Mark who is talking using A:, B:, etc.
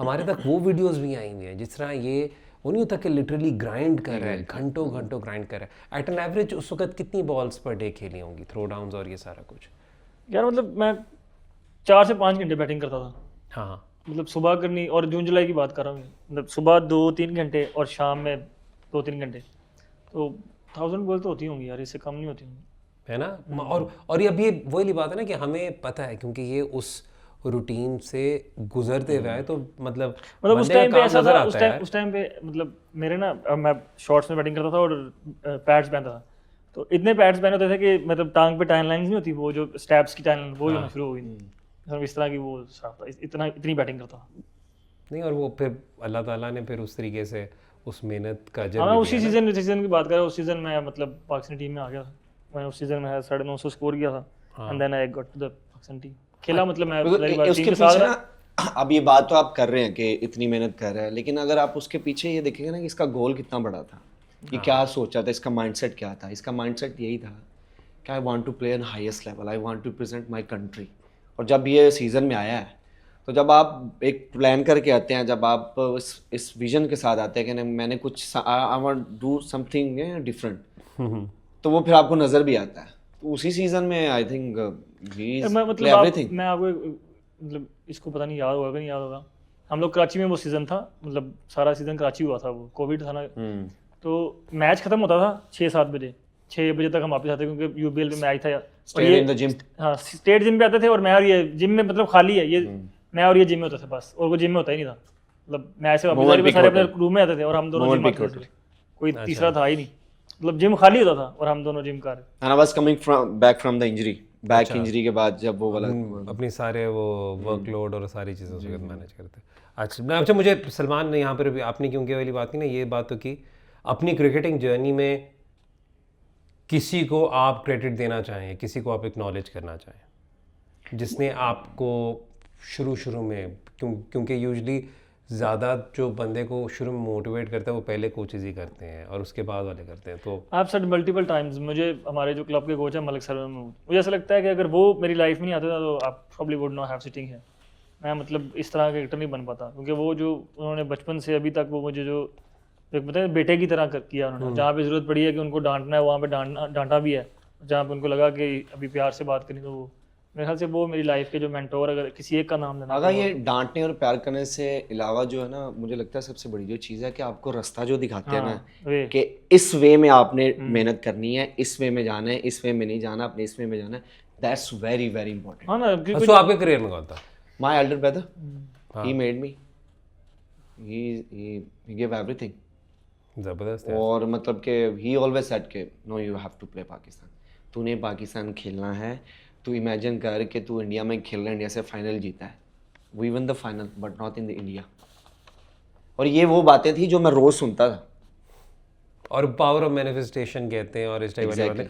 A: हमारे तक वो वीडियोस भी आई हुई हैं जिस तरह ये वो नहीं होता कि लिटरली ग्राइंड कर रहा है, घंटों घंटों ग्राइंड कर रहा है। एट एन एवरेज उस वक्त कितनी बॉल्स पर डे खेली होंगी, थ्रो डाउन्स और ये सारा कुछ?
B: यार मतलब मैं 4 से 5 घंटे बैटिंग करता था,
A: हाँ
B: मतलब सुबह करनी, और जून जुलाई की बात कर रहा हूँ, मतलब सुबह 2-3 घंटे और शाम में 2-3 घंटे, तो 1000 बॉल तो होती होंगी यार, इससे कम नहीं होती होंगी,
A: है ना। और ये अब ये वही बात है ना कि हमें पता है क्योंकि ये उस रूटीन से गुजरते हुए आए, तो मतलब
B: उस
A: बंदे
B: टाइम
A: का
B: पे
A: काम
B: ऐसा
A: नजर
B: था,
A: आता है यार।
B: उस टाइम पे मतलब मेरे ना, मैं शॉर्ट्स में बैटिंग करता था और पैड्स पहनता था, तो इतने पैड्स पहने होते थे कि मतलब टांग पे टाइन लाइंस नहीं होती, वो जो स्टैब्स की टाइन वो होना शुरू हो गई, मतलब इस तरह की वो साफ था, इतनी बैटिंग करता था।
A: नहीं, और वो फिर अल्लाह ताला ने फिर उस तरीके से उस मेहनत का अजर
B: हाँ, मैं
A: भी
B: उसी
A: दिया ना।
B: सीजन की बात कर रहा हूँ, उस सीजन में मतलब पाकिस्तानी टीम में आ गया था, मैं उस सीजन में 950 स्कोर किया था, and then I got to the Pakistan team, खेला, मतलब मैं टीम
C: उसके
B: के साथ
C: पीछे
B: रहा।
C: ना, अब ये बात तो आप कर रहे हैं कि इतनी मेहनत कर रहे हैं, लेकिन अगर आप उसके पीछे ये देखेंगे ना कि इसका गोल कितना बड़ा था, कि क्या सोचा था, इसका माइंडसेट क्या था। इसका माइंडसेट यही था कि I want to play on highest level, I want to represent my country. और जब ये सीज़न में आया है, तो जब आप एक प्लान करके आते हैं, जब आप इस विजन के साथ आते हैं कि नहीं, मैंने कुछ I want do something different, तो वो फिर आपको नज़र भी आता है। तो उसी सीज़न में I think he is play everything.
B: मैं आपको मतलब इसको पता नहीं याद होगा कि नहीं याद होगा, हम लोग कराची में वो सीज़न था, मतलब सारा सीज़न कराची हुआ था, वो कोविड था ना, तो मैच खत्म होता था 6-7 बजे, 6 बजे तक हम वापस आते क्योंकि यूबीएल में मैच था। और ये
C: इन द जिम,
B: हाँ, स्टेट जिम पे आते थे, और मैं और ये जिम में मतलब खाली है ये, मैं और ये जिम में होता था बस, और वो जिम में होता ही नहीं था, मतलब मैच से वापस आके सारे अपने रूम में आते थे और हम दोनों जिम आते थे, कोई तीसरा था ही नहीं, मतलब जिम खाली होता था और हम दोनों जिम कर रहे।
C: And I was coming back from the injury, back injury के बाद जब वो वाला
A: अपनी सारे वो वर्कलोड और सारी चीज़ें उस वक्त मैनेज करते। अच्छा मुझे सलमान ने यहाँ पर भी आपने क्योंकि वाली बात की ना, ये बात तो की अपनी क्रिकेटिंग जर्नी में किसी को आप क्रेडिट देना चाहें, किसी को आप एक्नॉलेज करना चाहें जिसने आपको शुरू में, क्योंकि यूजुअली ज़्यादा जो बंदे को शुरू में मोटिवेट करता है वो पहले कोचेज़ ही करते हैं और उसके बाद वाले करते हैं। तो
B: आप सर मल्टीपल टाइम्स, मुझे हमारे जो क्लब के कोच हैं मलिक सर, मुझे ऐसा लगता है कि अगर वो मेरी लाइफ में नहीं आते तो आप probably would not have sitting है, मैं मतलब इस तरह का एक्टर नहीं बन पाता, क्योंकि वो जो उन्होंने बचपन से अभी तक वो मुझे जो एक बताए बेटे की तरह किया उन्होंने, जहाँ पे ज़रूरत पड़ी है कि उनको डांटना है वहाँ पे डांटा भी है, जहाँ पे उनको लगा कि अभी प्यार से बात करनी, तो वो मेरे ख्याल से वो मेरी लाइफ के जो मेंटोर, अगर किसी एक का नाम लेना,
C: अगर ये डांटने और प्यार करने से अलावा जो है ना, मुझे लगता है सबसे बड़ी जो चीज़ है कि आपको रास्ता जो दिखाते हैं ना, कि इस वे में आपने मेहनत करनी है, इस वे में जाना है, इस वे में नहीं जाना, अपने इस वे में जाना है, दैट्स वेरी वेरी इंपॉर्टेंट।
B: हाँ ना,
A: तो आपके करियर में कौन था?
C: My elder brother, he made me, he give everything.
A: ज़बरदस्त है।
C: और मतलब कि ही ऑलवेज सेड के know you have to play Pakistan, तूने पाकिस्तान खेलना है। तू इमेजिन कर कि तू इंडिया में खेल रहा है, इंडिया से फाइनल जीता है, we won the final but not in the India. और ये वो बातें थी जो मैं रोज़ सुनता था,
A: और पावर ऑफ मैनिफेस्टेशन कहते हैं और इस टाइप वाली बातें।